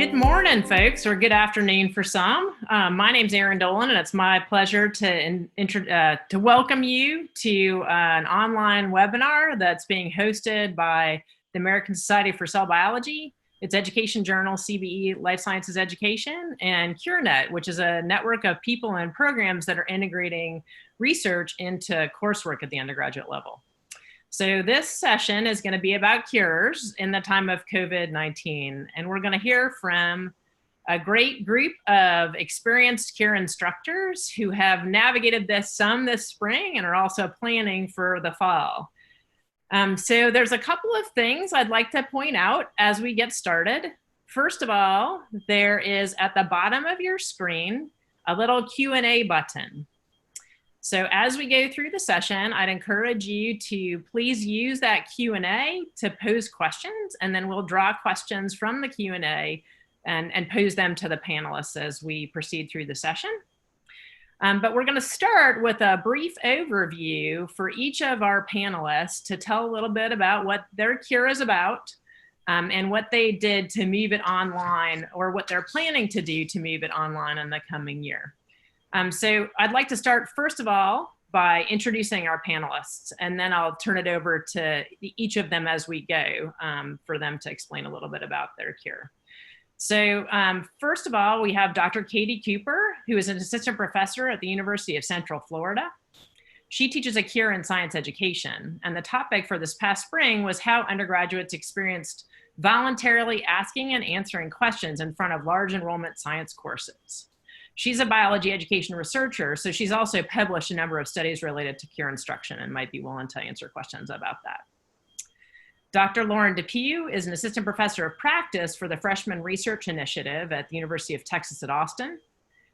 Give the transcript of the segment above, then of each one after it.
Good morning, folks, or good afternoon for some. My name's Erin Dolan, and it's my pleasure to welcome you to an online webinar that's being hosted by the American Society for Cell Biology, its education journal, CBE Life Sciences Education, and CureNet, which is a network of people and programs that are integrating research into coursework at the undergraduate level. So this session is going to be about cures in the time of COVID-19, and we're going to hear from a great group of experienced cure instructors who have navigated this spring and are also planning for the fall. So there's a couple of things I'd like to point out as we get started. First of all, there is at the bottom of your screen a little Q&A button. So as we go through the session, I'd encourage you to please use that Q&A to pose questions, and then we'll draw questions from the Q&A and pose them to the panelists as we proceed through the session. But we're going to start with a brief overview for each of our panelists to tell a little bit about what their cure is about and what they did to move it online, or what they're planning to do to move it online in the coming year. So I'd like to start, first of all, by introducing our panelists, and then I'll turn it over to each of them as we go for them to explain a little bit about their cure. So first of all, we have Dr. Katie Cooper, who is an assistant professor at the University of Central Florida. She teaches a cure in science education, and the topic for this past spring was how undergraduates experienced voluntarily asking and answering questions in front of large enrollment science courses. She's a biology education researcher, so she's also published a number of studies related to cure instruction and might be willing to answer questions about that. Dr. Lauren DePue is an assistant professor of practice for the Freshman Research Initiative at the University of Texas at Austin.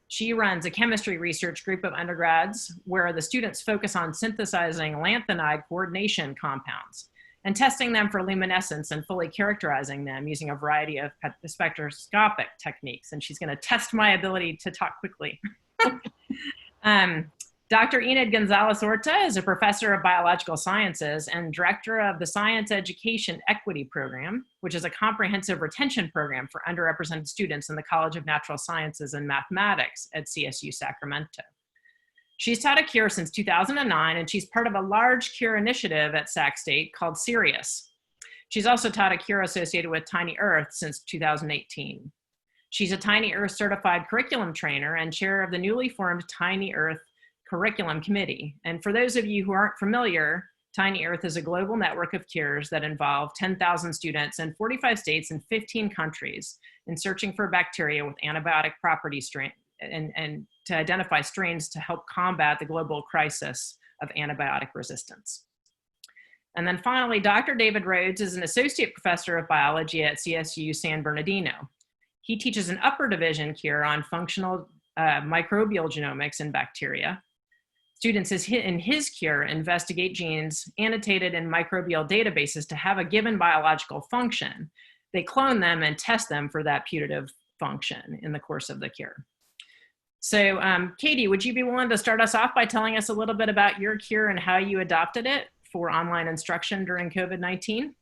She runs a chemistry research group of undergrads where the students focus on synthesizing lanthanide coordination compounds and testing them for luminescence and fully characterizing them using a variety of spectroscopic techniques. And she's going to test my ability to talk quickly. Dr. Enid Gonzalez-Orta is a professor of biological sciences and director of the Science Education Equity Program, which is a comprehensive retention program for underrepresented students in the College of Natural Sciences and Mathematics at CSU Sacramento. She's taught a cure since 2009, and she's part of a large cure initiative at Sac State called Sirius. She's also taught a cure associated with Tiny Earth since 2018. She's a Tiny Earth certified curriculum trainer and chair of the newly formed Tiny Earth Curriculum Committee. And for those of you who aren't familiar, Tiny Earth is a global network of cures that involve 10,000 students in 45 states and 15 countries in searching for bacteria with antibiotic property strain and to identify strains to help combat the global crisis of antibiotic resistance. And then finally, Dr. David Rhoads is an associate professor of biology at CSU San Bernardino. He teaches an upper division cure on functional microbial genomics in bacteria. Students in his cure investigate genes annotated in microbial databases to have a given biological function. They clone them and test them for that putative function in the course of the cure. So Katie, would you be willing to start us off by telling us a little bit about your cure and how you adopted it for online instruction during COVID-19?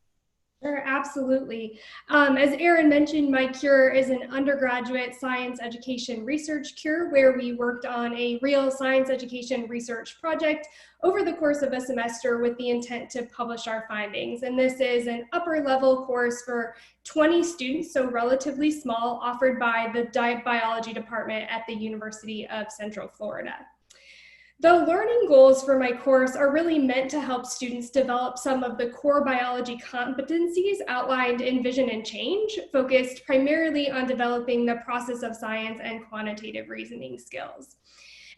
Sure, absolutely. As Erin mentioned, my cure is an undergraduate science education research cure where we worked on a real science education research project over the course of a semester with the intent to publish our findings. And this is an upper level course for 20 students, so relatively small, offered by the biology department at the University of Central Florida. The learning goals for my course are really meant to help students develop some of the core biology competencies outlined in Vision and Change, focused primarily on developing the process of science and quantitative reasoning skills.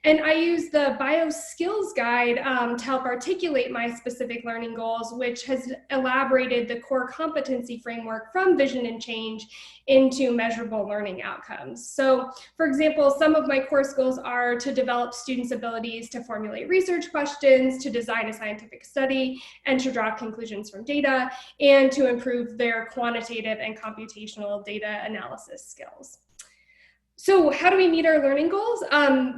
And I use the Bio Skills Guide to help articulate my specific learning goals, which has elaborated the core competency framework from Vision and Change into measurable learning outcomes. So, for example, some of my course goals are to develop students' abilities to formulate research questions, to design a scientific study, and to draw conclusions from data, and to improve their quantitative and computational data analysis skills. So how do we meet our learning goals?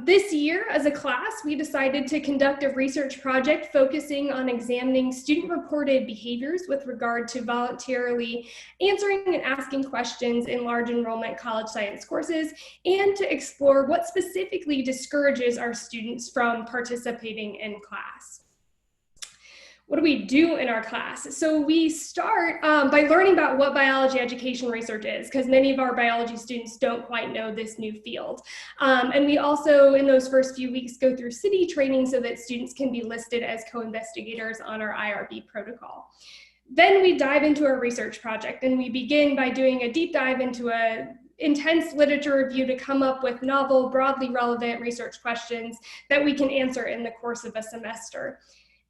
This year, as a class, we decided to conduct a research project focusing on examining student-reported behaviors with regard to voluntarily answering and asking questions in large enrollment college science courses, and to explore what specifically discourages our students from participating in class. What do we do in our class? So we start by learning about what biology education research is, because many of our biology students don't quite know this new field. And we also, in those first few weeks, go through city training so that students can be listed as co-investigators on our IRB protocol. Then we dive into our research project, and we begin by doing a deep dive into a intense literature review to come up with novel, broadly relevant research questions that we can answer in the course of a semester.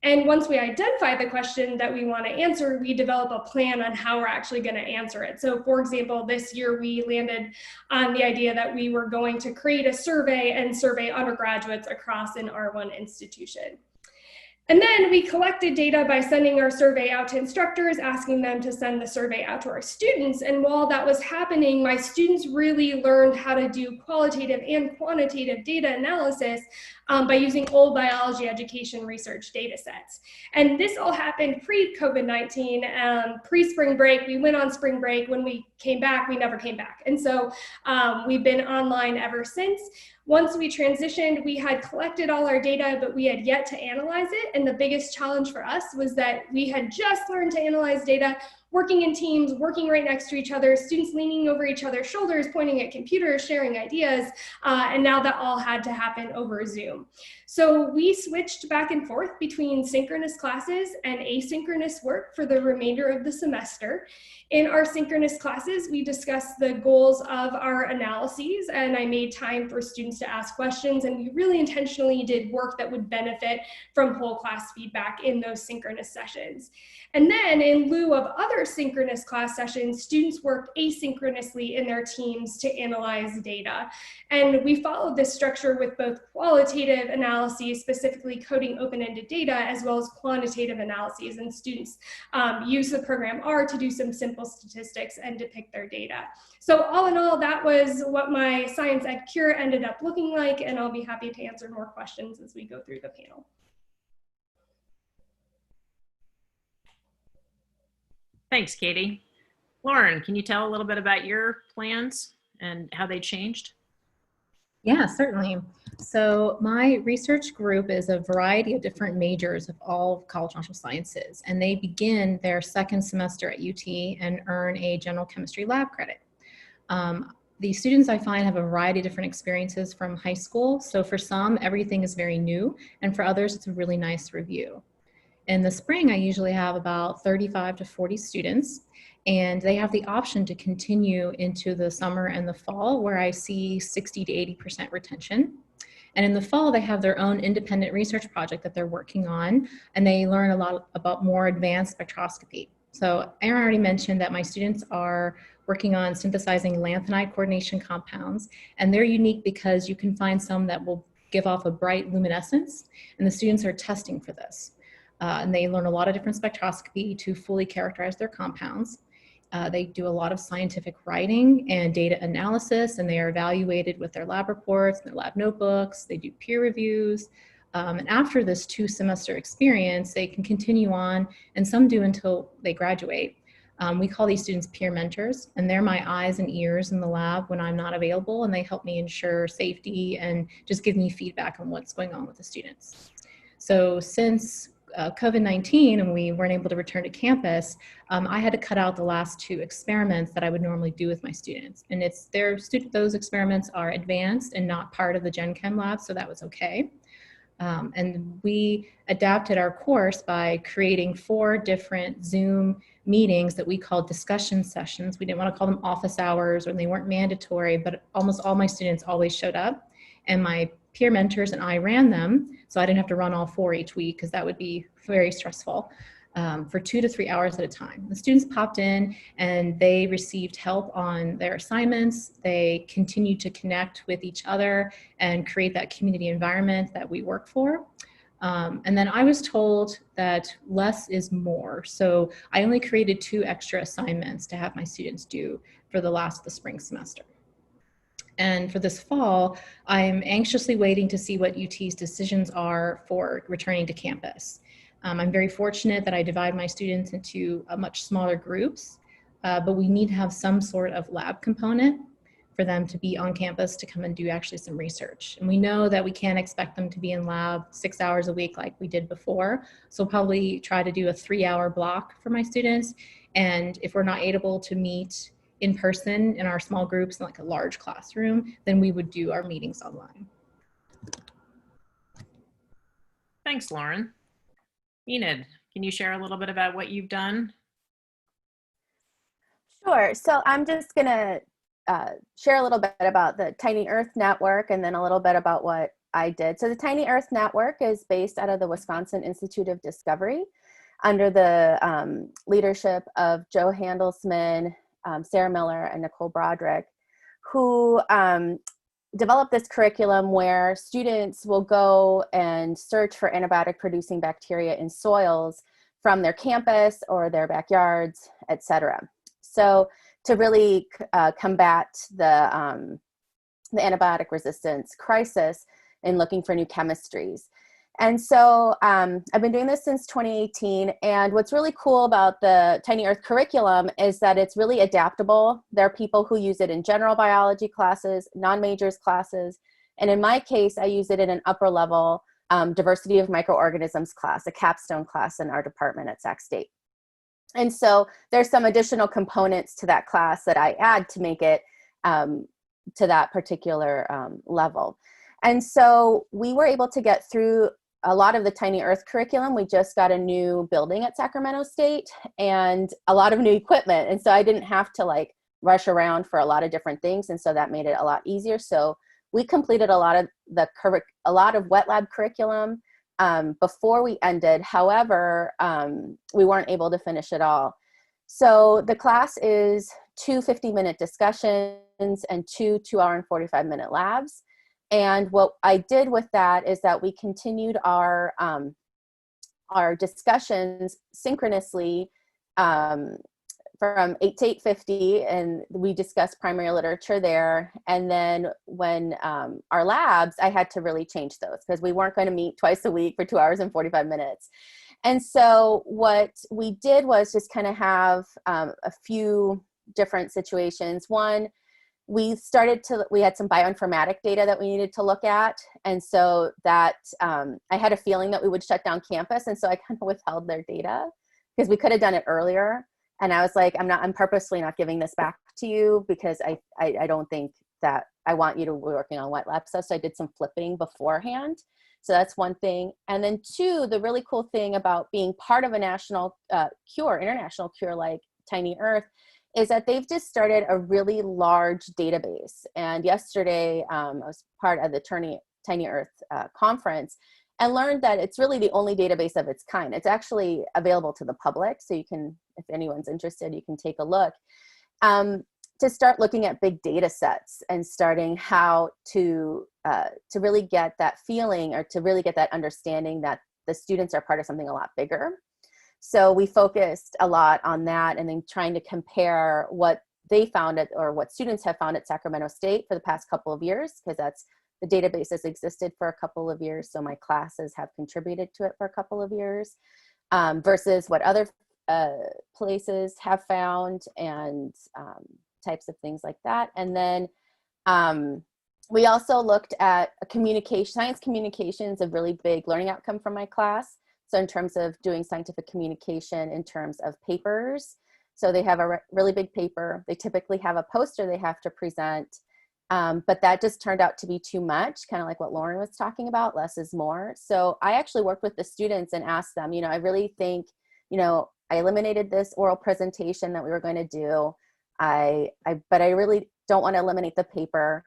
And once we identify the question that we want to answer, we develop a plan on how we're actually going to answer it. So for example, this year we landed on the idea that we were going to create a survey and survey undergraduates across an R1 institution. And then we collected data by sending our survey out to instructors, asking them to send the survey out to our students. And while that was happening, my students really learned how to do qualitative and quantitative data analysis by using old biology education research data sets. And this all happened pre-COVID-19, pre-spring break. We went on spring break. When we came back, we never came back. And so we've been online ever since. Once we transitioned, we had collected all our data, but we had yet to analyze it. And the biggest challenge for us was that we had just learned to analyze data, working in teams, working right next to each other, students leaning over each other's shoulders, pointing at computers, sharing ideas, and now that all had to happen over Zoom. So we switched back and forth between synchronous classes and asynchronous work for the remainder of the semester. In our synchronous classes, we discussed the goals of our analyses, and I made time for students to ask questions, and we really intentionally did work that would benefit from whole class feedback in those synchronous sessions. And then in lieu of other synchronous class sessions, students worked asynchronously in their teams to analyze data. And we followed this structure with both qualitative analyses, specifically coding open-ended data, as well as quantitative analyses. And students use the program R to do some simple statistics and depict their data. So all in all, that was what my Science Ed Cure ended up looking like, and I'll be happy to answer more questions as we go through the panel. Thanks, Katie. Lauren, can you tell a little bit about your plans and how they changed? Yeah, certainly. So my research group is a variety of different majors of all of college natural sciences, and they begin their second semester at UT and earn a general chemistry lab credit. The students I find have a variety of different experiences from high school. So for some, everything is very new, and for others, it's a really nice review. In the spring, I usually have about 35 to 40 students, and they have the option to continue into the summer and the fall, where I see 60 to 80% retention. And in the fall, they have their own independent research project that they're working on, and they learn a lot about more advanced spectroscopy. So Aaron already mentioned that my students are working on synthesizing lanthanide coordination compounds, and they're unique because you can find some that will give off a bright luminescence, and the students are testing for this. And they learn a lot of different spectroscopy to fully characterize their compounds. They do a lot of scientific writing and data analysis, and they are evaluated with their lab reports, their lab notebooks. They do peer reviews. And after this 2-semester experience, they can continue on, and some do until they graduate. We call these students peer mentors, and they're my eyes and ears in the lab when I'm not available, and they help me ensure safety and just give me feedback on what's going on with the students. So since COVID-19 and we weren't able to return to campus, I had to cut out the last 2 experiments that I would normally do with my students. And those experiments are advanced and not part of the Gen Chem lab, so that was okay. And we adapted our course by creating 4 different Zoom meetings that we called discussion sessions. We didn't want to call them office hours, or they weren't mandatory, but almost all my students always showed up, and my peer mentors and I ran them, so I didn't have to run all 4 each week because that would be very stressful, for 2 to 3 hours at a time. The students popped in and they received help on their assignments. They continued to connect with each other and create that community environment that we work for. And then I was told that less is more. So I only created 2 extra assignments to have my students do for the last of the spring semester. And for this fall, I'm anxiously waiting to see what UT's decisions are for returning to campus. I'm very fortunate that I divide my students into much smaller groups, but we need to have some sort of lab component for them to be on campus to come and do actually some research. And we know that we can't expect them to be in lab 6 hours a week like we did before. So we'll probably try to do a 3-hour block for my students. And if we're not able to meet in person in our small groups in like a large classroom, then we would do our meetings online. Thanks, Lauren. Enid, can you share a little bit about what you've done? Sure. So I'm just going to share a little bit about the Tiny Earth Network and then a little bit about what I did. So the Tiny Earth Network is based out of the Wisconsin Institute of Discovery under the leadership of Joe Handelsman, Sarah Miller, and Nicole Broderick, who developed this curriculum where students will go and search for antibiotic producing bacteria in soils from their campus or their backyards, etc. So to really combat the antibiotic resistance crisis and looking for new chemistries. And so I've been doing this since 2018. And what's really cool about the Tiny Earth curriculum is that it's really adaptable. There are people who use it in general biology classes, non-majors classes. And in my case, I use it in an upper level diversity of microorganisms class, a capstone class in our department at Sac State. And so there's some additional components to that class that I add to make it to that particular level. And so we were able to get through a lot of the Tiny Earth curriculum. We just got a new building at Sacramento State and a lot of new equipment. And so I didn't have to like rush around for a lot of different things. And so that made it a lot easier. So we completed a lot of wet lab curriculum before we ended. However, we weren't able to finish it all. So the class is 2 50-minute discussions and 2 2-hour and 45-minute labs. And what I did with that is that we continued our discussions synchronously from 8 to 8:50, and we discussed primary literature there. And then when our labs, I had to really change those because we weren't going to meet twice a week for 2 hours and 45 minutes. And so what we did was just kind of have a few different situations. One, we had some bioinformatic data that we needed to look at. And so that I had a feeling that we would shut down campus. And so I kind of withheld their data because we could have done it earlier. And I was like, I'm purposely not giving this back to you because I don't think that I want you to be working on wet lab stuff. So I did some flipping beforehand. So that's one thing. And then two, the really cool thing about being part of a national international cure like Tiny Earth, is that they've just started a really large database. And yesterday, I was part of the Tiny Earth conference and learned that it's really the only database of its kind. It's actually available to the public. So you can, if anyone's interested, you can take a look. To start looking at big data sets and starting how to really get that feeling or to really get that understanding that the students are part of something a lot bigger. So we focused a lot on that and then trying to compare what they found or what students have found at Sacramento State for the past couple of years, because the database has existed for a couple of years. So my classes have contributed to it for a couple of years versus what other places have found and types of things like that. And then we also looked at science communication is a really big learning outcome from my class. So in terms of doing scientific communication in terms of papers, so they have a really big paper. They typically have a poster they have to present, but that just turned out to be too much, kind of like what Lauren was talking about, less is more. So I actually worked with the students and asked them, I really think, I eliminated this oral presentation that we were going to do. But I really don't want to eliminate the paper.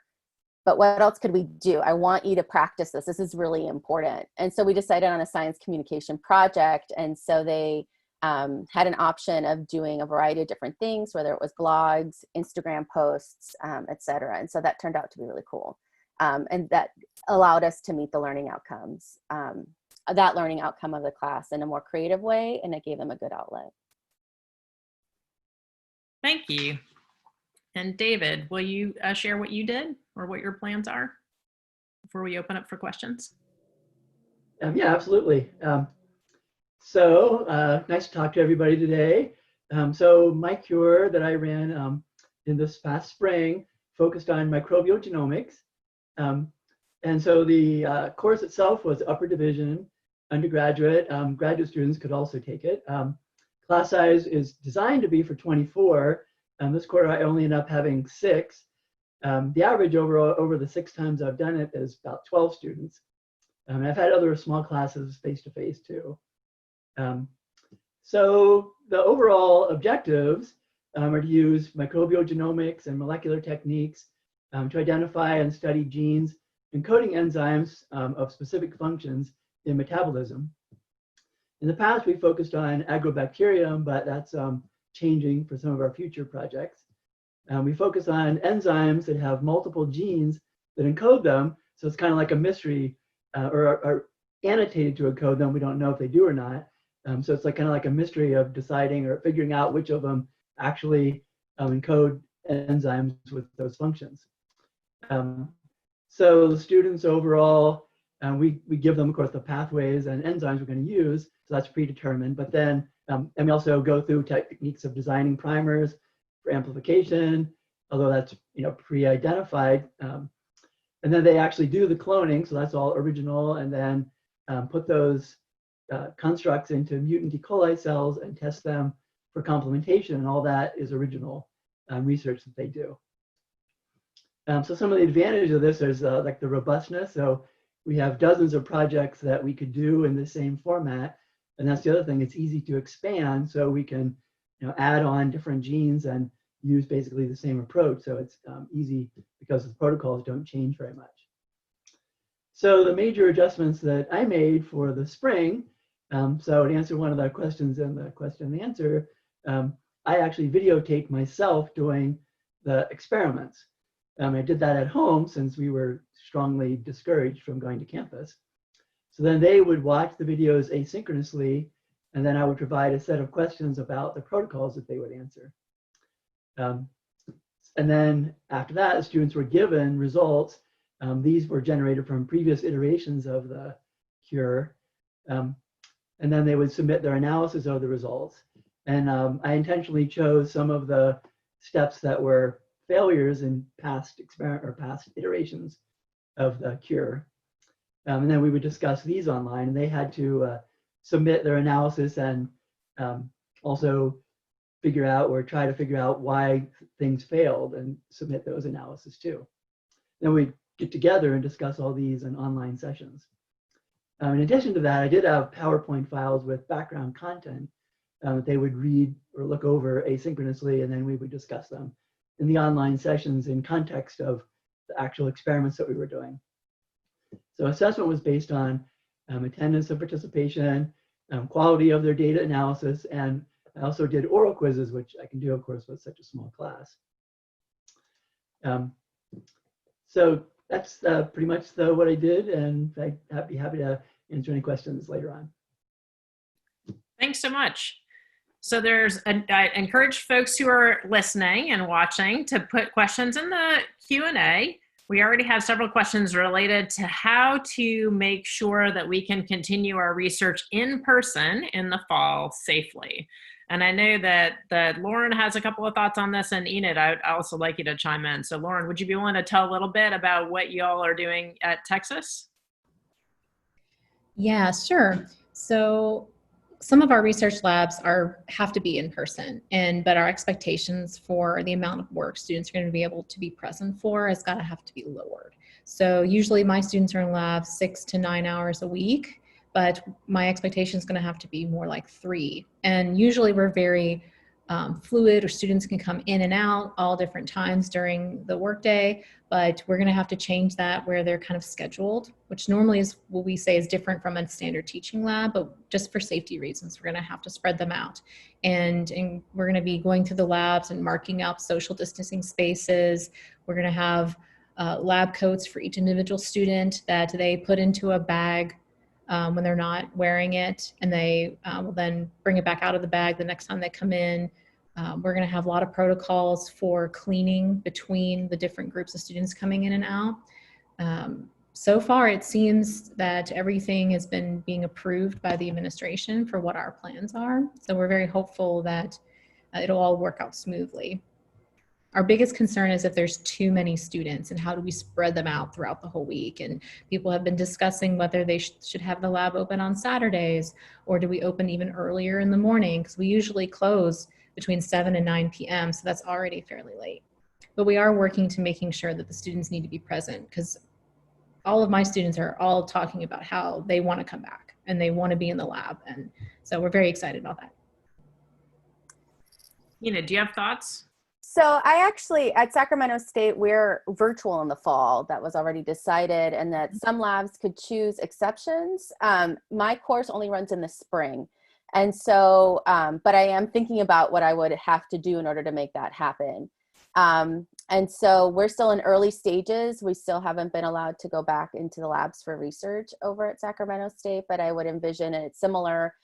But what else could we do? I want you to practice this. This is really important. And so we decided on a science communication project. And so they had an option of doing a variety of different things, whether it was blogs, Instagram posts, et cetera. And so that turned out to be really cool. And that allowed us to meet the learning outcomes, that learning outcome of the class in a more creative way. And it gave them a good outlet. Thank you. And David, will you share what you did or what your plans are before we open up for questions? Yeah, absolutely. Nice to talk to everybody today. So my cure that I ran in this past spring focused on microbial genomics. And so the course itself was upper division, undergraduate. Graduate students could also take it. Class size is designed to be for 24. This quarter, I only end up having 6. The average over the 6 times I've done it is about 12 students. And I've had other small classes face-to-face too. So the overall objectives are to use microbial genomics and molecular techniques to identify and study genes encoding enzymes of specific functions in metabolism. In the past, we focused on agrobacterium, but that's changing for some of our future projects. We focus on enzymes that have multiple genes that encode them. So it's kind of like a mystery or are annotated to encode them. We don't know if they do or not. So it's like kind of like a mystery of deciding or figuring out which of them actually encode enzymes with those functions. So the students overall, we give them, of course, the pathways and enzymes we're going to use. So that's predetermined. But then, and we also go through techniques of designing primers for amplification, although that's pre-identified. And then they actually do the cloning, so that's all original, and then put those constructs into mutant E. coli cells and test them for complementation, and all that is original research that they do. So some of the advantages of this is like the robustness. So we have dozens of projects that we could do in the same format, and that's the other thing. It's easy to expand, so we can add on different genes and use basically the same approach. So it's easy because the protocols don't change very much. So the major adjustments that I made for the spring, so to answer one of the questions in the question and answer, I actually videotaped myself doing the experiments. I did that at home since we were strongly discouraged from going to campus. So then they would watch the videos asynchronously, and then I would provide a set of questions about the protocols that they would answer. And then after that, the students were given results. These were generated from previous iterations of the cure. And then they would submit their analysis of the results. And I intentionally chose some of the steps that were failures in past iterations of the cure. And then we would discuss these online, and they had to submit their analysis and also figure out or try to figure out why things failed and submit those analyses too. Then we get together and discuss all these in online sessions. In addition to that, I did have PowerPoint files with background content that they would read or look over asynchronously, and then we would discuss them in the online sessions in context of the actual experiments that we were doing. So assessment was based on attendance and participation, quality of their data analysis, and I also did oral quizzes, which I can do, of course, with such a small class. So that's pretty much what I did, and I'd be happy to answer any questions later on. Thanks so much. So I encourage folks who are listening and watching to put questions in the Q&A. We already have several questions related to how to make sure that we can continue our research in person in the fall safely. And I know that Lauren has a couple of thoughts on this, and Enid, I'd also like you to chime in. So Lauren, would you be willing to tell a little bit about what y'all are doing at Texas? Yeah, sure. So some of our research labs have to be in person, but our expectations for the amount of work students are going to be able to be present for has got to have to be lowered. So usually my students are in labs 6 to 9 hours a week, but my expectation is going to have to be more like 3. And usually we're very fluid, or students can come in and out all different times during the workday, but we're going to have to change that where they're kind of scheduled, which normally is what we say is different from a standard teaching lab, but just for safety reasons, we're going to have to spread them out. And we're going to be going through the labs and marking out social distancing spaces. We're going to have lab coats for each individual student that they put into a bag when they're not wearing it, and they will then bring it back out of the bag the next time they come in. We're going to have a lot of protocols for cleaning between the different groups of students coming in and out. So far, it seems that everything has been being approved by the administration for what our plans are. So we're very hopeful that it'll all work out smoothly. Our biggest concern is if there's too many students and how do we spread them out throughout the whole week. And people have been discussing whether they should have the lab open on Saturdays, or do we open even earlier in the morning? Because we usually close between 7 and 9 p.m. So that's already fairly late. But we are working to making sure that the students need to be present, because all of my students are all talking about how they want to come back and they want to be in the lab. And so we're very excited about that. Enid, do you have thoughts? So I actually, at Sacramento State, we're virtual in the fall. That was already decided, and that some labs could choose exceptions. My course only runs in the spring. And so, but I am thinking about what I would have to do in order to make that happen. And so we're still in early stages. We still haven't been allowed to go back into the labs for research over at Sacramento State, but I would envision it similar.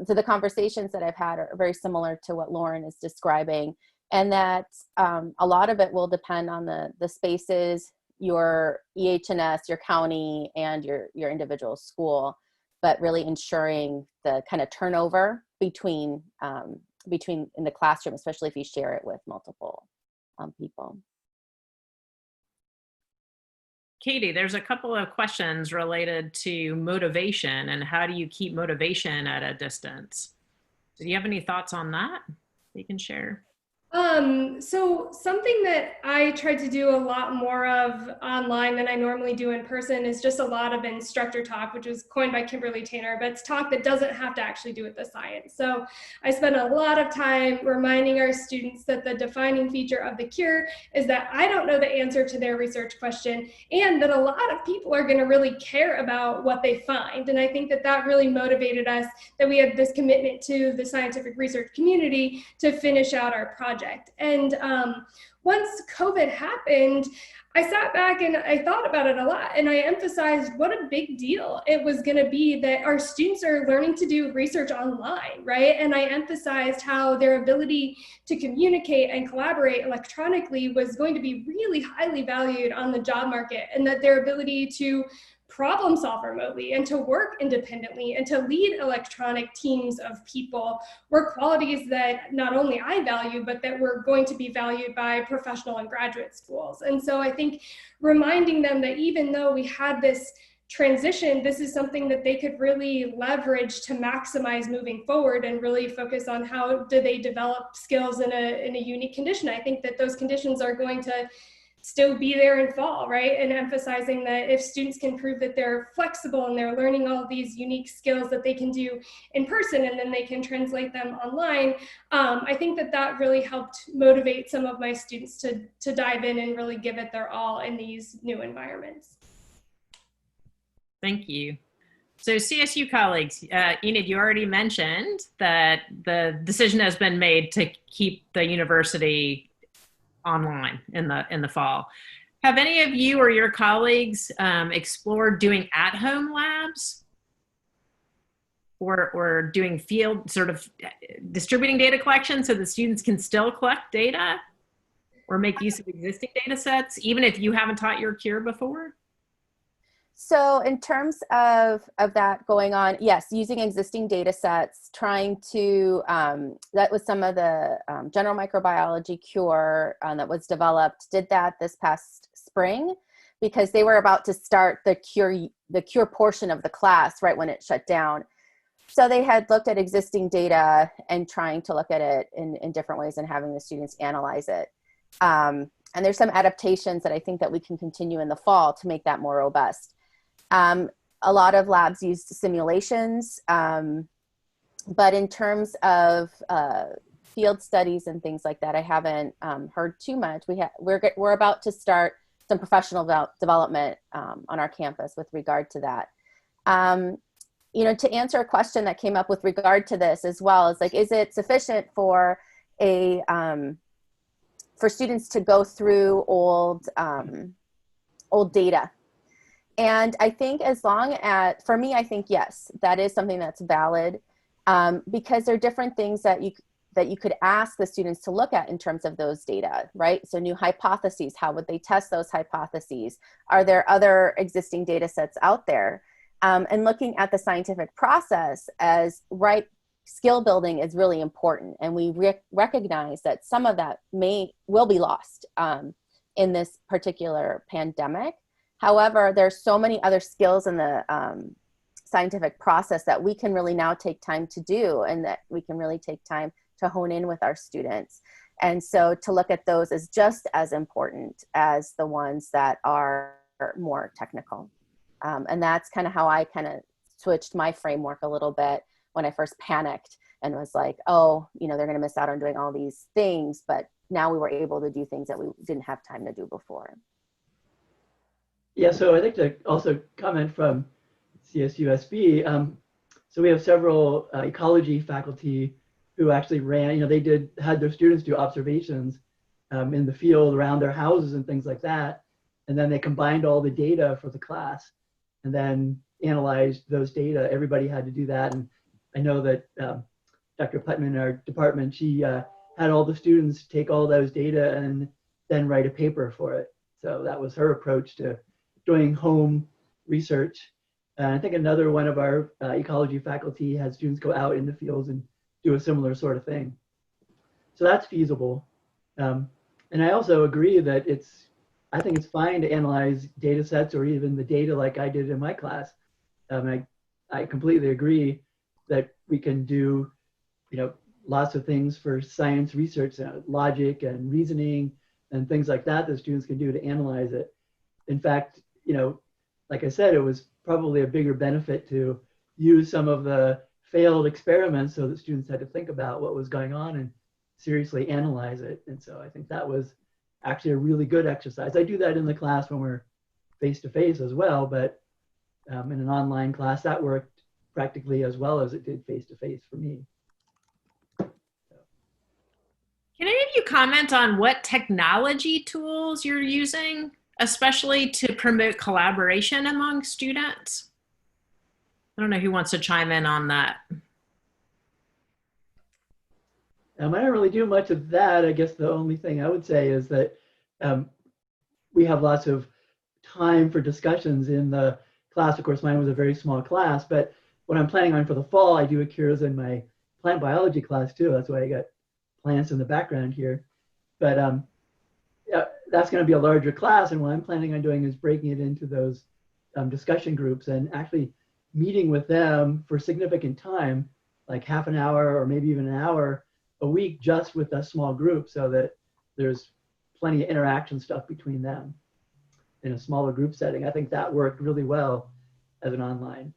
So the conversations that I've had are very similar to what Lauren is describing. And that a lot of it will depend on the spaces, your EH&S, your county, and your individual school, but really ensuring the kind of turnover between in the classroom, especially if you share it with multiple people. Katie, there's a couple of questions related to motivation and how do you keep motivation at a distance? Do you have any thoughts on that you can share? So something that I try to do a lot more of online than I normally do in person is just a lot of instructor talk, which was coined by Kimberly Tanner, but it's talk that doesn't have to actually do with the science. So I spend a lot of time reminding our students that the defining feature of the cure is that I don't know the answer to their research question, and that a lot of people are going to really care about what they find. And I think that that really motivated us, that we had this commitment to the scientific research community to finish out our project. And once COVID happened, I sat back and I thought about it a lot, and I emphasized what a big deal it was going to be that our students are learning to do research online, right? And I emphasized how their ability to communicate and collaborate electronically was going to be really highly valued on the job market, and that their ability to problem solve remotely and to work independently and to lead electronic teams of people were qualities that not only I value, but that were going to be valued by professional and graduate schools. And so I think reminding them that even though we had this transition, this is something that they could really leverage to maximize moving forward and really focus on how do they develop skills in a unique condition. I think that those conditions are going to still be there in fall, right? And emphasizing that if students can prove that they're flexible and they're learning all of these unique skills that they can do in person and then they can translate them online, I think that that really helped motivate some of my students to dive in and really give it their all in these new environments. Thank you. So CSU colleagues, Enid, you already mentioned that the decision has been made to keep the university online in the fall. Have any of you or your colleagues explored doing at-home labs or doing field sort of distributing data collection so the students can still collect data or make use of existing data sets, even if you haven't taught your cure before? So in terms of that going on, yes, using existing data sets, trying to, that was some of the general microbiology cure that was developed, did that this past spring because they were about to start the cure portion of the class right when it shut down. So they had looked at existing data and trying to look at it in different ways and having the students analyze it. And there's some adaptations that I think that we can continue in the fall to make that more robust. A lot of labs use simulations, but in terms of field studies and things like that, I haven't heard too much. We're about to start some professional development on our campus with regard to that. You know, to answer a question that came up with regard to this as well, is like, is it sufficient for for students to go through old data? And I think as long as, for me, I think yes, that is something that's valid because there are different things that that you could ask the students to look at in terms of those data, right? So new hypotheses, how would they test those hypotheses? Are there other existing data sets out there? And looking at the scientific process as skill building is really important. And we recognize that some of that will be lost in this particular pandemic. However, there's so many other skills in the scientific process that we can really now take time to do, and that we can really take time to hone in with our students. And so to look at those is just as important as the ones that are more technical. And that's kind of how I kind of switched my framework a little bit when I first panicked and was like, oh, you know, they're going to miss out on doing all these things. But now we were able to do things that we didn't have time to do before. Yeah, so I'd like to also comment from CSUSB. So we have several ecology faculty who actually ran, you know, they had their students do observations in the field around their houses and things like that. And then they combined all the data for the class and then analyzed those data. Everybody had to do that. And I know that Dr. Putman in our department, she had all the students take all those data and then write a paper for it. So that was her approach to doing home research. And I think another one of our ecology faculty had students go out in the fields and do a similar sort of thing. So that's feasible. And I also agree that I think it's fine to analyze data sets or even the data like I did in my class. I completely agree that we can do, you know, lots of things for science research, logic and reasoning and things like that students can do to analyze it. In fact, you know, like I said, it was probably a bigger benefit to use some of the failed experiments so that students had to think about what was going on and seriously analyze it. And so I think that was actually a really good exercise. I do that in the class when we're face-to-face as well, but in an online class, that worked practically as well as it did face-to-face for me. Can any of you comment on what technology tools you're using, especially to promote collaboration among students? I don't know who wants to chime in on that. I don't really do much of that. I guess the only thing I would say is that we have lots of time for discussions in the class. Of course, mine was a very small class, but what I'm planning on for the fall, I do a cures in my plant biology class too. That's why I got plants in the background here. But yeah, that's going to be a larger class, and what I'm planning on doing is breaking it into those discussion groups and actually meeting with them for significant time, like half an hour or maybe even an hour a week, just with a small group, so that there's plenty of interaction stuff between them in a smaller group setting. I think that worked really well as an online.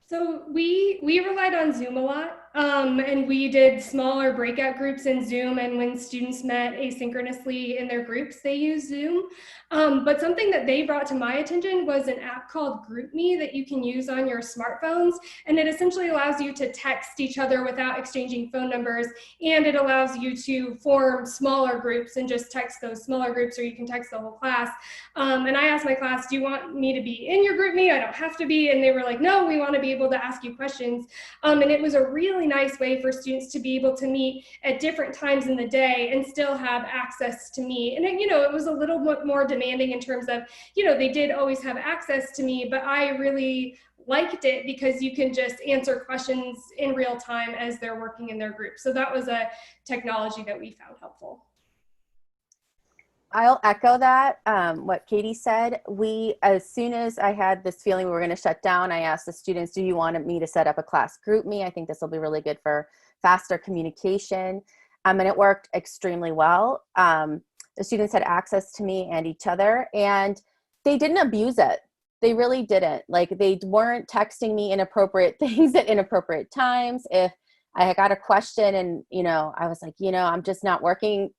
So we relied on Zoom a lot, and we did smaller breakout groups in Zoom, and when students met asynchronously in their groups, they used Zoom. But something that they brought to my attention was an app called GroupMe that you can use on your smartphones, and it essentially allows you to text each other without exchanging phone numbers, and it allows you to form smaller groups and just text those smaller groups, or you can text the whole class. And I asked my class, do you want me to be in your GroupMe? I don't have to be. And they were like, no, we want to be able to ask you questions. And it was a really nice way for students to be able to meet at different times in the day and still have access to me. And you know, it was a little bit more demanding in terms of, you know, they did always have access to me, but I really liked it because you can just answer questions in real time as they're working in their group. So that was a technology that we found helpful. I'll echo that, what Katie said. As soon as I had this feeling we were going to shut down, I asked the students, do you want me to set up a class GroupMe? I think this will be really good for faster communication. And it worked extremely well. The students had access to me and each other, and they didn't abuse it. They really didn't. Like, they weren't texting me inappropriate things at inappropriate times. If I got a question and, you know, I was like, you know, I'm just not working.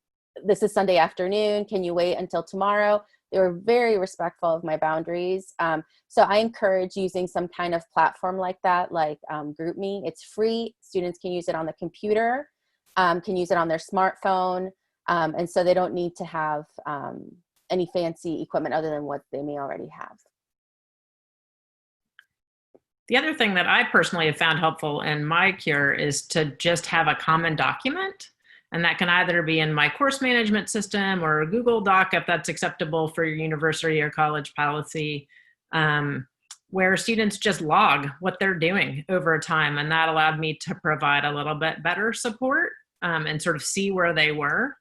This is Sunday afternoon. Can you wait until tomorrow? They were very respectful of my boundaries. So I encourage using some kind of platform like that, like GroupMe. It's free. Students can use it on the computer, can use it on their smartphone. And so they don't need to have any fancy equipment other than what they may already have. The other thing that I personally have found helpful in my cure is to just have a common document. And that can either be in my course management system or a Google Doc if that's acceptable for your university or college policy, where students just log what they're doing over time. And that allowed me to provide a little bit better support and sort of see where they were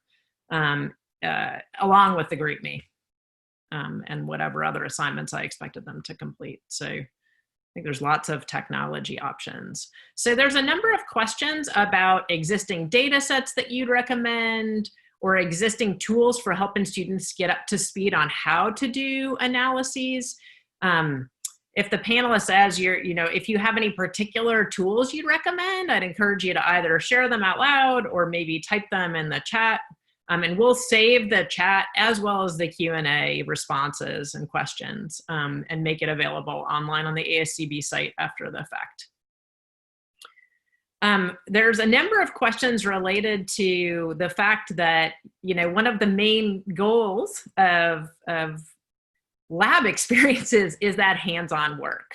along with the GroupMe and whatever other assignments I expected them to complete. So I think there's lots of technology options. So there's a number of questions about existing data sets that you'd recommend or existing tools for helping students get up to speed on how to do analyses. If the panelist says if you have any particular tools you'd recommend, I'd encourage you to either share them out loud or maybe type them in the chat. And we'll save the chat as well as the Q&A responses and questions and make it available online on the ASCB site after the fact. There's a number of questions related to the fact that, one of the main goals of lab experiences is that hands-on work.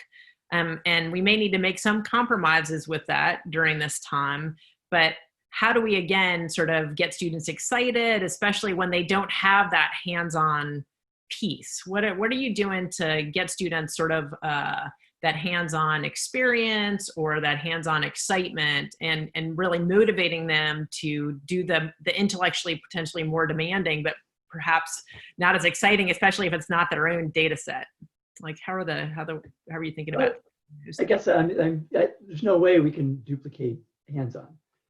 And we may need to make some compromises with that during this time, but how do we, again, sort of get students excited, especially when they don't have that hands-on piece? What are you doing to get students sort of that hands-on experience or that hands-on excitement and really motivating them to do the intellectually potentially more demanding, but perhaps not as exciting, especially if it's not their own data set? Like how are you thinking about I guess there's no way we can duplicate hands-on.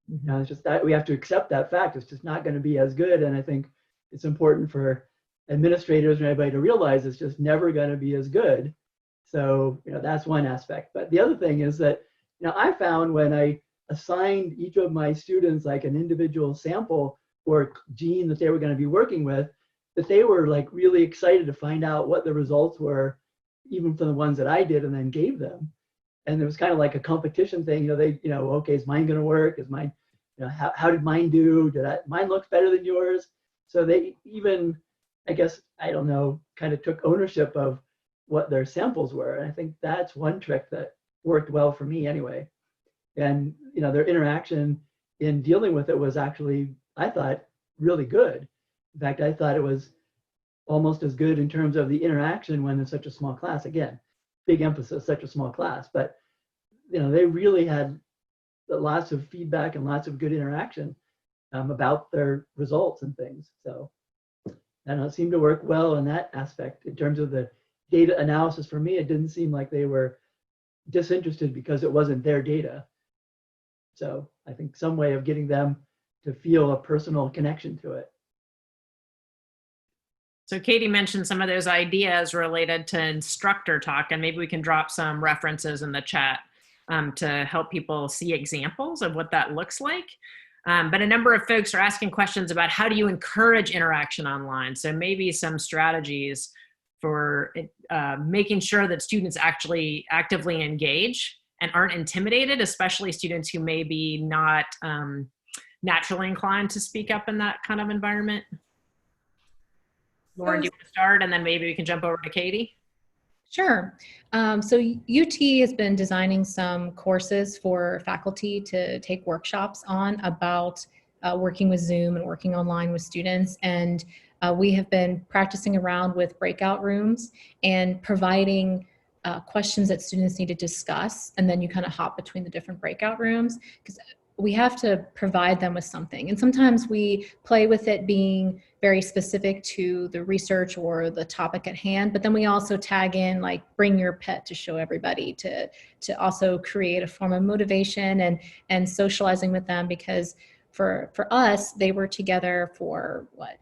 It's just that we have to accept that fact. It's just not going to be as good. And I think it's important for administrators and everybody to realize it's just never going to be as good. So, that's one aspect. But the other thing is that, I found when I assigned each of my students like an individual sample or gene that they were going to be working with, that they were like really excited to find out what the results were, even for the ones that I did and then gave them. And it was kind of like a competition thing. Okay, is mine going to work? Is mine, how did mine do? Mine looks better than yours? So they even, I guess, I don't know, kind of took ownership of what their samples were. And I think that's one trick that worked well for me anyway. And, their interaction in dealing with it was actually, I thought, really good. In fact, I thought it was almost as good in terms of the interaction when it's such a small class. Again, big emphasis, such a small class, but they really had lots of feedback and lots of good interaction about their results and things. So it seemed to work well in that aspect. In terms of the data analysis, for me, it didn't seem like they were disinterested because it wasn't their data. So I think some way of getting them to feel a personal connection to it. So Katie mentioned some of those ideas related to instructor talk, and maybe we can drop some references in the chat to help people see examples of what that looks like. But a number of folks are asking questions about how do you encourage interaction online? So maybe some strategies for making sure that students actually actively engage and aren't intimidated, especially students who may be not naturally inclined to speak up in that kind of environment. Lauren, do you want to start, and then maybe we can jump over to Katie? Sure. So UT has been designing some courses for faculty to take workshops on about working with Zoom and working online with students. And we have been practicing around with breakout rooms and providing questions that students need to discuss. And then you kind of hop between the different breakout rooms, because we have to provide them with something. And sometimes we play with it being very specific to the research or the topic at hand, but then we also tag in like bring your pet to show everybody to also create a form of motivation and socializing with them, because for us, they were together for what,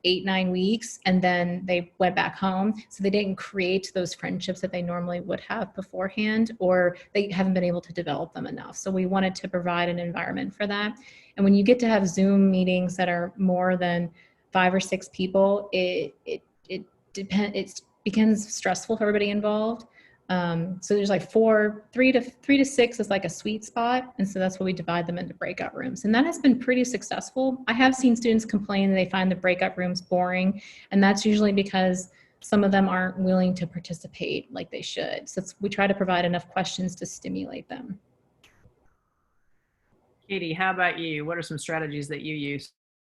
9 weeks, and then they went back home. So they didn't create those friendships that they normally would have beforehand, or they haven't been able to develop them enough. So we wanted to provide an environment for that. And when you get to have Zoom meetings that are more than 5 or 6 people, it becomes stressful for everybody involved. So there's like 3 to 6 is like a sweet spot. And so that's why we divide them into breakout rooms. And that has been pretty successful. I have seen students complain that they find the breakout rooms boring. And that's usually because some of them aren't willing to participate like they should. So we try to provide enough questions to stimulate them. Katie, how about you? What are some strategies that you use?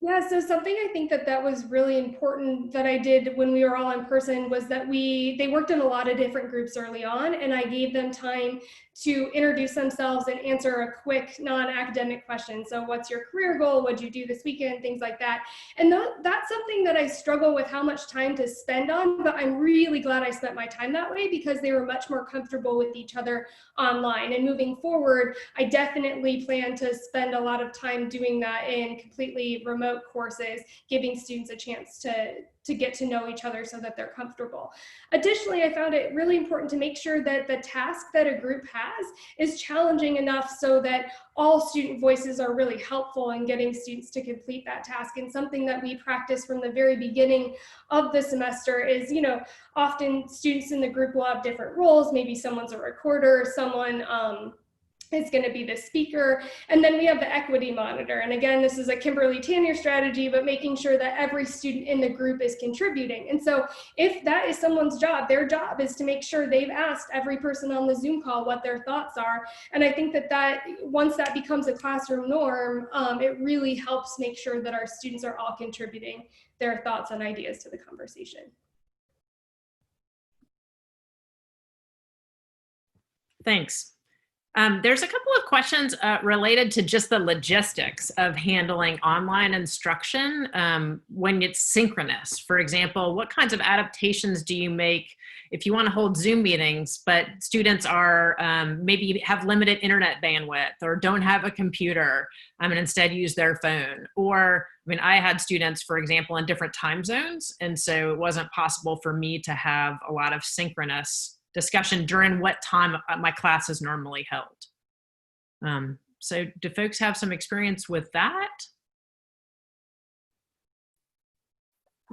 Yeah, so something I think that was really important that I did when we were all in person was that they worked in a lot of different groups early on, and I gave them time to introduce themselves and answer a quick non-academic question. So what's your career goal? What'd you do this weekend? Things like that. And that's something that I struggle with how much time to spend on, but I'm really glad I spent my time that way because they were much more comfortable with each other online. And moving forward, I definitely plan to spend a lot of time doing that in completely remote courses, giving students a chance to get to know each other so that they're comfortable. Additionally, I found it really important to make sure that the task that a group has is challenging enough so that all student voices are really helpful in getting students to complete that task. And something that we practice from the very beginning of the semester is, often students in the group will have different roles. Maybe someone's a recorder, someone is going to be the speaker. And then we have the equity monitor. And again, this is a Kimberly Tanner strategy, but making sure that every student in the group is contributing. And so if that is someone's job, their job is to make sure they've asked every person on the Zoom call what their thoughts are. And I think that once that becomes a classroom norm, it really helps make sure that our students are all contributing their thoughts and ideas to the conversation. Thanks. There's a couple of questions related to just the logistics of handling online instruction when it's synchronous. For example, what kinds of adaptations do you make if you want to hold Zoom meetings, but students are maybe have limited internet bandwidth or don't have a computer and instead use their phone? Or, I had students, for example, in different time zones, and so it wasn't possible for me to have a lot of synchronous discussion during what time my class is normally held. So do folks have some experience with that?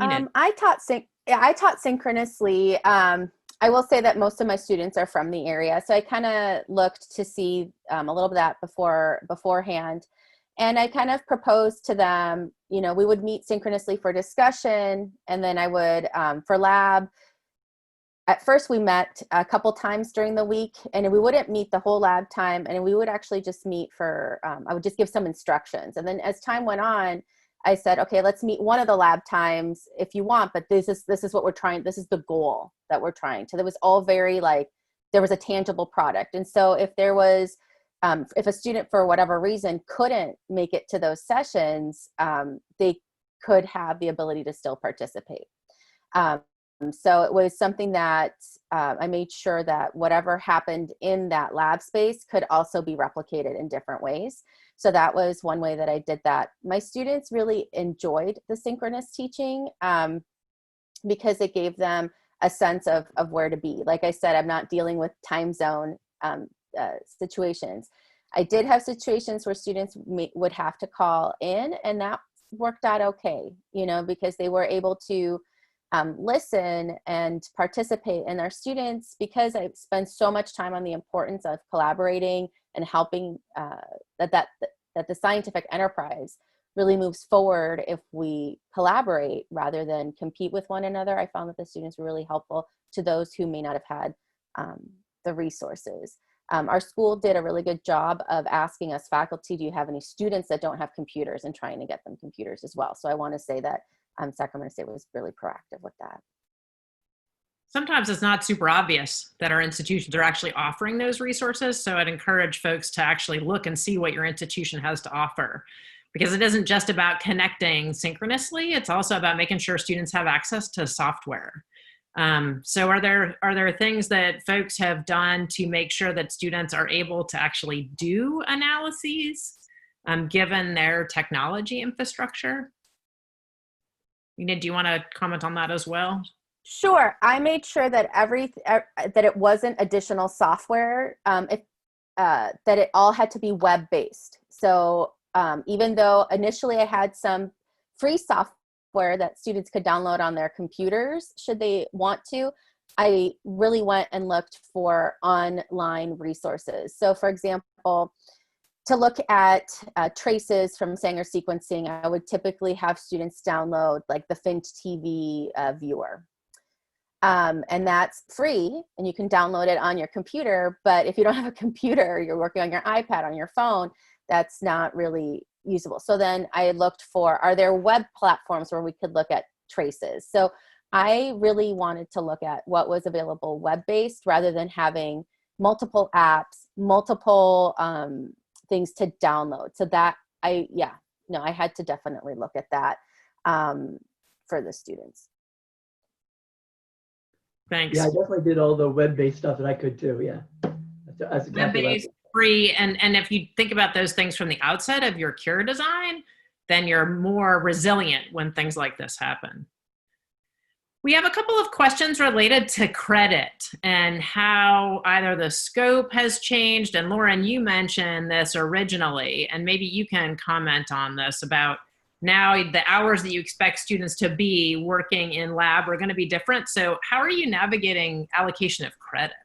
I taught synchronously. I will say that most of my students are from the area, so I kind of looked to see a little bit of that beforehand. And I kind of proposed to them, we would meet synchronously for discussion, and then I would, for lab, at first we met a couple times during the week, and we wouldn't meet the whole lab time, and we would actually just meet for, I would just give some instructions. And then as time went on, I said, okay, let's meet one of the lab times if you want, but this is what we're trying, this is the goal that we're trying to. That was all very there was a tangible product. And so if there was, if a student for whatever reason couldn't make it to those sessions, they could have the ability to still participate. So it was something that I made sure that whatever happened in that lab space could also be replicated in different ways. So that was one way that I did that. My students really enjoyed the synchronous teaching because it gave them a sense of where to be. Like I said, I'm not dealing with time zone situations. I did have situations where students would have to call in, and that worked out okay, because they were able to listen and participate. And our students, because I spend so much time on the importance of collaborating and helping that the scientific enterprise really moves forward if we collaborate rather than compete with one another. I found that the students were really helpful to those who may not have had the resources. Our school did a really good job of asking us faculty, do you have any students that don't have computers, and trying to get them computers as well. So I want to say that Sacramento State was really proactive with that. Sometimes it's not super obvious that our institutions are actually offering those resources. So I'd encourage folks to actually look and see what your institution has to offer, because it isn't just about connecting synchronously. It's also about making sure students have access to software. So are there things that folks have done to make sure that students are able to actually do analyses given their technology infrastructure? Enid, do you want to comment on that as well? Sure. I made sure that that it wasn't additional software, that it all had to be web-based. So even though initially I had some free software that students could download on their computers, should they want to, I really went and looked for online resources. So for example, to look at traces from Sanger sequencing, I would typically have students download like the Finch TV viewer. And that's free and you can download it on your computer. But if you don't have a computer, you're working on your iPad, on your phone, that's not really usable. So then I looked for, are there web platforms where we could look at traces? So I really wanted to look at what was available web-based rather than having multiple apps, multiple things to download. So that I had to definitely look at that for the students. Thanks. Yeah, I definitely did all the web-based stuff that I could too. Yeah, that's exactly right. Web-based, free, and if you think about those things from the outset of your cure design, then you're more resilient when things like this happen. We have a couple of questions related to credit and how either the scope has changed, and Lauren, you mentioned this originally, and maybe you can comment on this about now the hours that you expect students to be working in lab are going to be different. So how are you navigating allocation of credit?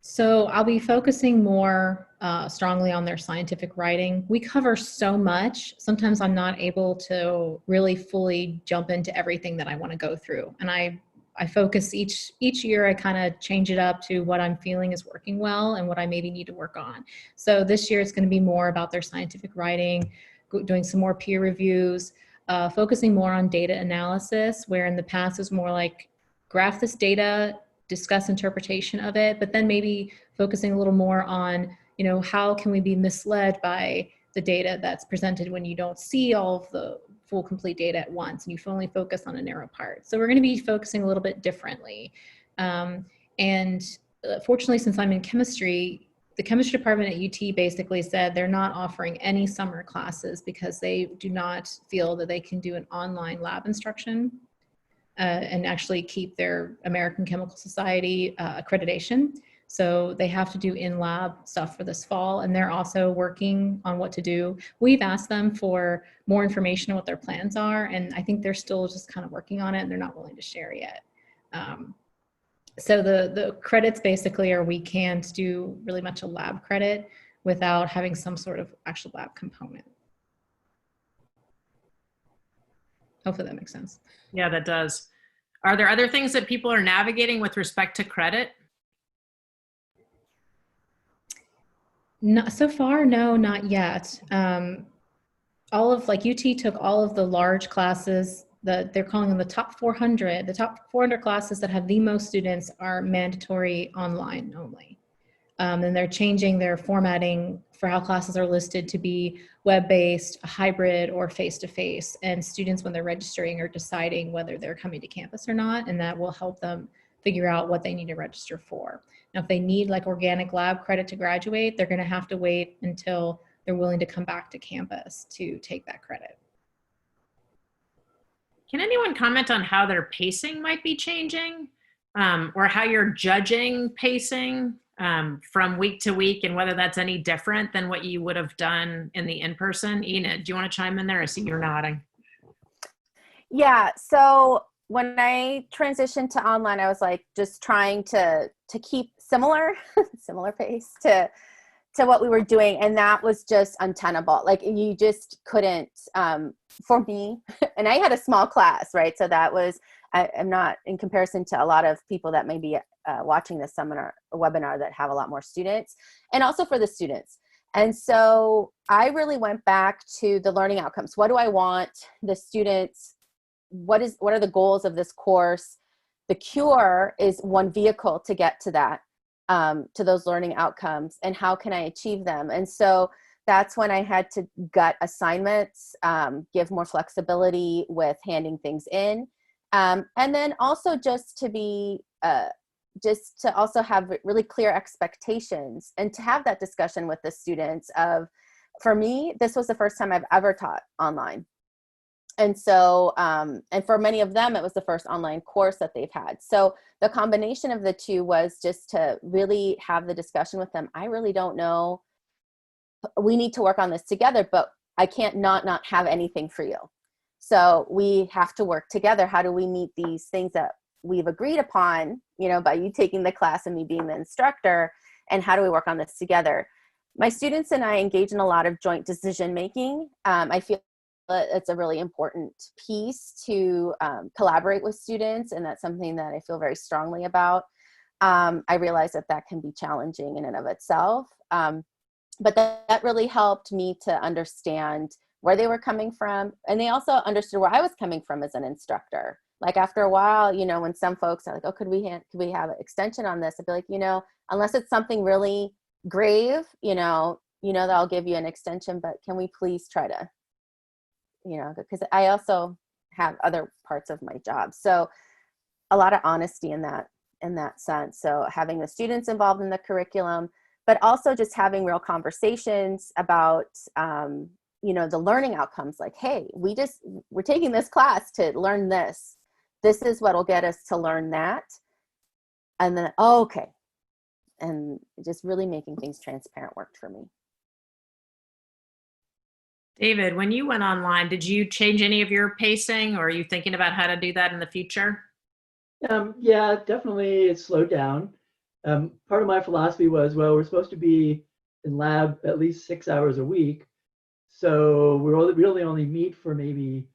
So I'll be focusing more strongly on their scientific writing. We cover so much. Sometimes I'm not able to really fully jump into everything that I want to go through. And I focus each year, I kind of change it up to what I'm feeling is working well and what I maybe need to work on. So this year it's going to be more about their scientific writing, doing some more peer reviews, focusing more on data analysis, where in the past it was more like graph this data, discuss interpretation of it, but then maybe focusing a little more on, how can we be misled by the data that's presented when you don't see all of the full complete data at once and you only focus on a narrow part. So we're going to be focusing a little bit differently. And fortunately, since I'm in chemistry, the chemistry department at UT basically said they're not offering any summer classes because they do not feel that they can do an online lab instruction and actually keep their American Chemical Society accreditation. So they have to do in-lab stuff for this fall, and they're also working on what to do. We've asked them for more information on what their plans are, and I think they're still just kind of working on it, and they're not willing to share yet. So the credits basically are we can't do really much a lab credit without having some sort of actual lab component. Hopefully that makes sense. Yeah, that does. Are there other things that people are navigating with respect to credit? Not so far, no, not yet. All of UT took all of the large classes that they're calling them the top 400. The top 400 classes that have the most students are mandatory online only. And they're changing their formatting for how classes are listed to be web-based, hybrid, or face-to-face. And students, when they're registering, are deciding whether they're coming to campus or not, and that will help them figure out what they need to register for. Now, if they need organic lab credit to graduate, they're going to have to wait until they're willing to come back to campus to take that credit. Can anyone comment on how their pacing might be changing, or how you're judging pacing from week to week, and whether that's any different than what you would have done in the in-person? Enid, do you want to chime in there? I see you're nodding. Yeah, so when I transitioned to online, I was just trying to keep similar pace to what we were doing, and that was just untenable. You just couldn't, for me, and I had a small class, right? So that was, I'm not, in comparison to a lot of people that may be watching this seminar or webinar that have a lot more students, and also for the students. And so I really went back to the learning outcomes. What do I want the students, what are the goals of this course? The cure is one vehicle to get to that, to those learning outcomes, and how can I achieve them? And so that's when I had to gut assignments, give more flexibility with handing things in. And then also just to also have really clear expectations and to have that discussion with the students of, for me, this was the first time I've ever taught online. And so, and for many of them, it was the first online course that they've had. So the combination of the two was just to really have the discussion with them. I really don't know. We need to work on this together, but I can't not have anything for you. So we have to work together. How do we meet these things that we've agreed upon, by you taking the class and me being the instructor, and how do we work on this together? My students and I engage in a lot of joint decision making. I feel it's a really important piece to collaborate with students, and that's something that I feel very strongly about. I realize that that can be challenging in and of itself, but that really helped me to understand where they were coming from, and they also understood where I was coming from as an instructor. Like after a while, you know, when some folks are like, "Oh, could we have an extension on this?" I'd be like, you know, unless it's something really grave, you know that I'll give you an extension, but can we please try to, you know, because I also have other parts of my job. So a lot of honesty in that sense. So having the students involved in the curriculum, but also just having real conversations about, you know, the learning outcomes. Like, hey, we're taking this class to learn this. This is what will get us to learn that. And then, oh, okay. And just really making things transparent worked for me. David, when you went online, did you change any of your pacing, or are you thinking about how to do that in the future? Yeah, definitely it slowed down. Part of my philosophy was, well, we're supposed to be in lab at least 6 hours a week. So we really only meet for maybe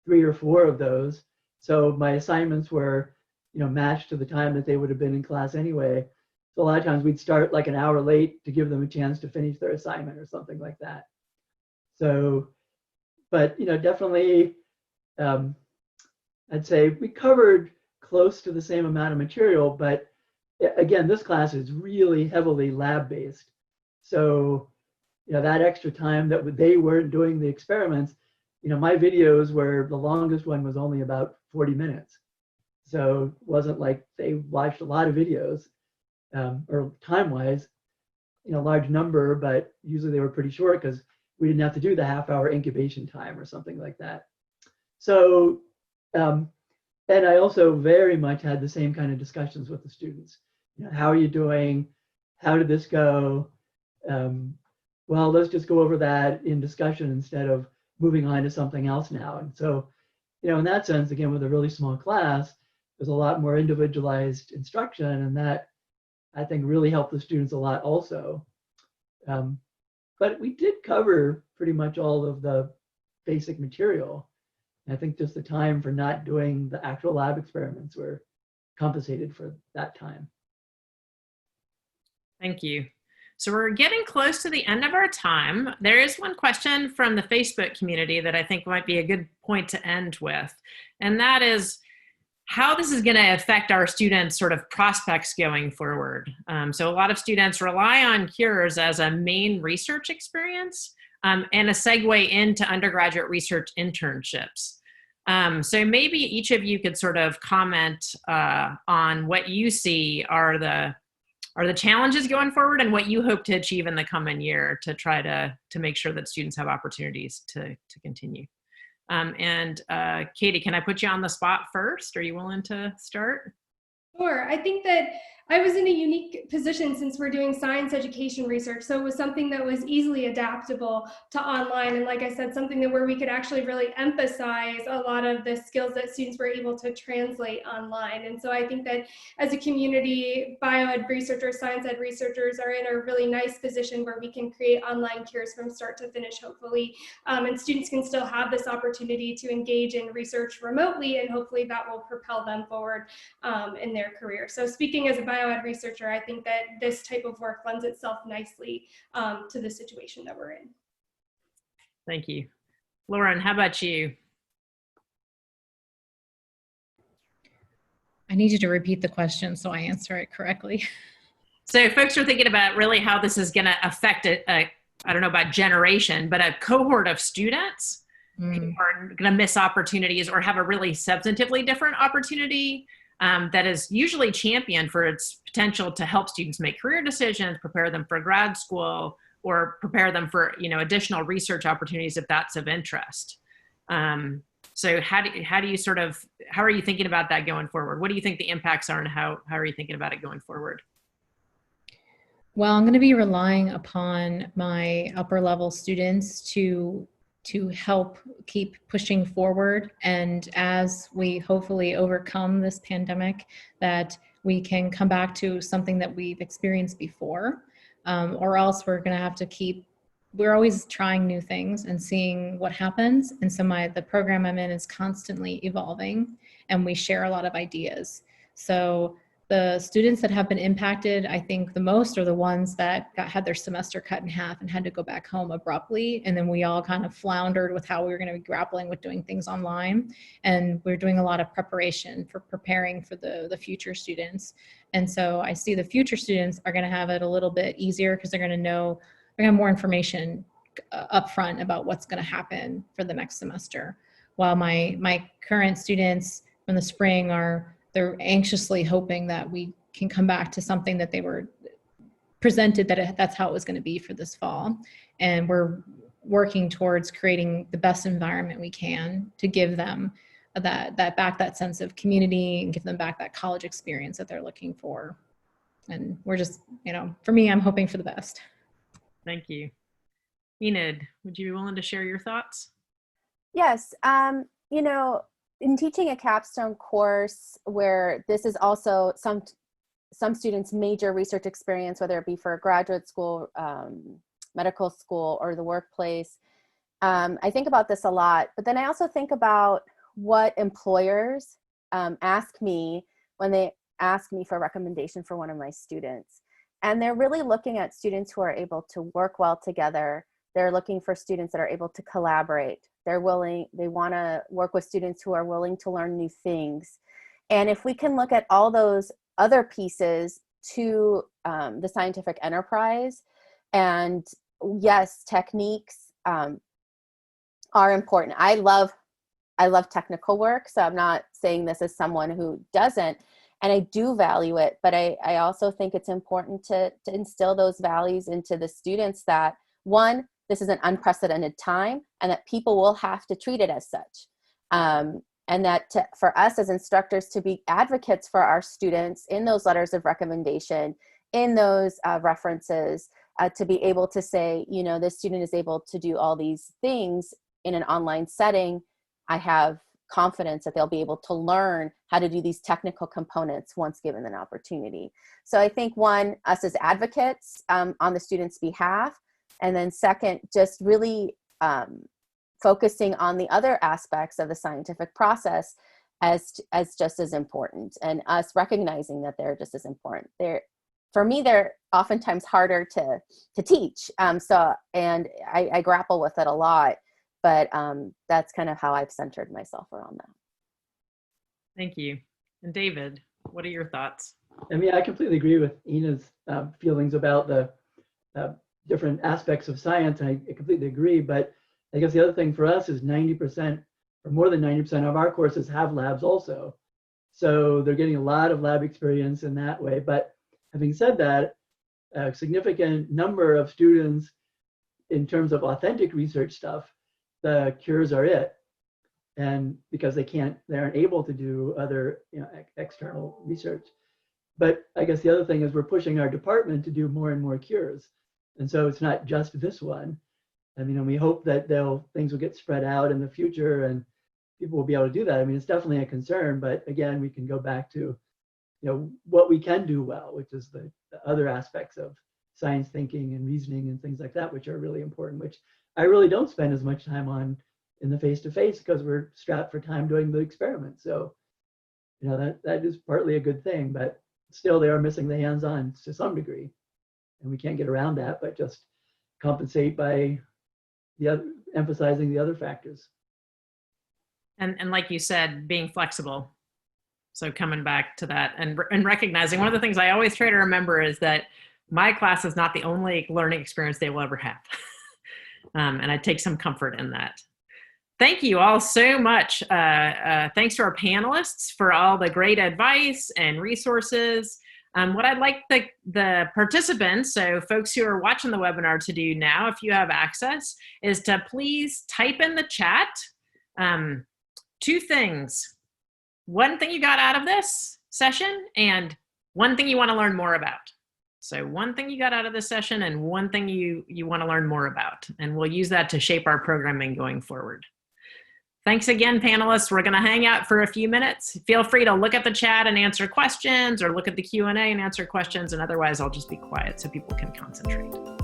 3 or 4 of those. So my assignments were, you know, matched to the time that they would have been in class anyway. So a lot of times we'd start like an hour late to give them a chance to finish their assignment or something like that. So, but, you know, definitely, I'd say we covered close to the same amount of material, but again, this class is really heavily lab-based. So, you know, that extra time that they weren't doing the experiments, you know, my videos were, the longest one was only about 40 minutes. So it wasn't like they watched a lot of videos, or time-wise, you know, large number, but usually they were pretty short because we didn't have to do the half-hour incubation time or something like that. So, and I also very much had the same kind of discussions with the students. You know, how are you doing? How did this go? Well, let's just go over that in discussion instead of moving on to something else now. And so, you know, in that sense, again, with a really small class, there's a lot more individualized instruction, and that I think really helped the students a lot also. But we did cover pretty much all of the basic material. And I think just the time for not doing the actual lab experiments were compensated for that time. Thank you. So we're getting close to the end of our time. There is one question from the Facebook community that I think might be a good point to end with, and that is how this is going to affect our students' sort of prospects going forward. So a lot of students rely on cures as a main research experience and a segue into undergraduate research internships. So maybe each of you could sort of comment on what you see are the challenges going forward and what you hope to achieve in the coming year to try to make sure that students have opportunities to continue. Katie, can I put you on the spot first? Are you willing to start? Sure. I think that I was in a unique position since we're doing science education research. So it was something that was easily adaptable to online. And like I said, something that where we could actually really emphasize a lot of the skills that students were able to translate online. And so I think that as a community, bioed researchers, science ed researchers are in a really nice position where we can create online cures from start to finish, hopefully. And students can still have this opportunity to engage in research remotely, and hopefully that will propel them forward in their career. So speaking as a bioed researcher, I think that this type of work lends itself nicely to the situation that we're in. Thank you. Lauren, how about you? I need you to repeat the question so I answer it correctly. So folks are thinking about really how this is going to affect I don't know about generation, but a cohort of students who are going to miss opportunities or have a really substantively different opportunity that is usually championed for its potential to help students make career decisions, prepare them for grad school, or prepare them for, you know, additional research opportunities if that's of interest. So how are you thinking about that going forward? What do you think the impacts are, and how are you thinking about it going forward? Well, I'm going to be relying upon my upper level students to help keep pushing forward. And as we hopefully overcome this pandemic, that we can come back to something that we've experienced before, or else we're going to have to keep we're always trying new things and seeing what happens. And so the program I'm in is constantly evolving, and we share a lot of ideas. So the students that have been impacted, I think the most, are the ones that had their semester cut in half and had to go back home abruptly. And then we all kind of floundered with how we were going to be grappling with doing things online. And we're doing a lot of preparation for preparing for the future students. And so I see the future students are going to have it a little bit easier because they're going to know, they're going to have more information up front about what's going to happen for the next semester. While my current students from the spring they're anxiously hoping that we can come back to something that they were presented, that's how it was going to be for this fall. And we're working towards creating the best environment we can to give them that sense of community and give them back that college experience that they're looking for. And we're just, for me, I'm hoping for the best. Thank you. Enid, would you be willing to share your thoughts? Yes. In teaching a capstone course where this is also some students' major research experience, whether it be for graduate school, medical school, or the workplace, I think about this a lot. But then I also think about what employers ask me when they ask me for a recommendation for one of my students. And they're really looking at students who are able to work well together. They're looking for students that are able to collaborate. They want to work with students who are willing to learn new things. And if we can look at all those other pieces to the scientific enterprise, and yes, techniques are important. I love technical work, so I'm not saying this as someone who doesn't, and I do value it, but I also think it's important to instill those values into the students that, one, this is an unprecedented time, and that people will have to treat it as such. And that for us as instructors to be advocates for our students in those letters of recommendation, in those references, to be able to say, this student is able to do all these things in an online setting. I have confidence that they'll be able to learn how to do these technical components once given an opportunity. So I think, one, us as advocates on the student's behalf, and then second, just really focusing on the other aspects of the scientific process as just as important, and us recognizing that they're just as important. For me, they're oftentimes harder to teach. And I grapple with it a lot, but that's kind of how I've centered myself around that. Thank you. And David, what are your thoughts? I completely agree with Enid's feelings about the different aspects of science, and I completely agree. But I guess the other thing for us is 90% or more than 90% of our courses have labs also. So they're getting a lot of lab experience in that way. But having said that, a significant number of students, in terms of authentic research stuff, the cures are it. And because they aren't able to do other external research. But I guess the other thing is we're pushing our department to do more and more cures. And so it's not just this one. We hope that things will get spread out in the future and people will be able to do that. It's definitely a concern, but again, we can go back to, what we can do well, which is the other aspects of science thinking and reasoning and things like that, which are really important, which I really don't spend as much time on in the face-to-face because we're strapped for time doing the experiment. So, that is partly a good thing, but still they are missing the hands-on to some degree. And we can't get around that, but just compensate by emphasizing the other factors. And like you said, being flexible. So coming back to that and recognizing, one of the things I always try to remember is that my class is not the only learning experience they will ever have. And I take some comfort in that. Thank you all so much. Thanks to our panelists for all the great advice and resources. What I'd like the participants, so folks who are watching the webinar, to do now, if you have access, is to please type in the chat two things. One thing you got out of this session and one thing you want to learn more about. So one thing you got out of this session and one thing you want to learn more about. And we'll use that to shape our programming going forward. Thanks again, panelists. We're going to hang out for a few minutes. Feel free to look at the chat and answer questions, or look at the Q&A and answer questions. And otherwise, I'll just be quiet so people can concentrate.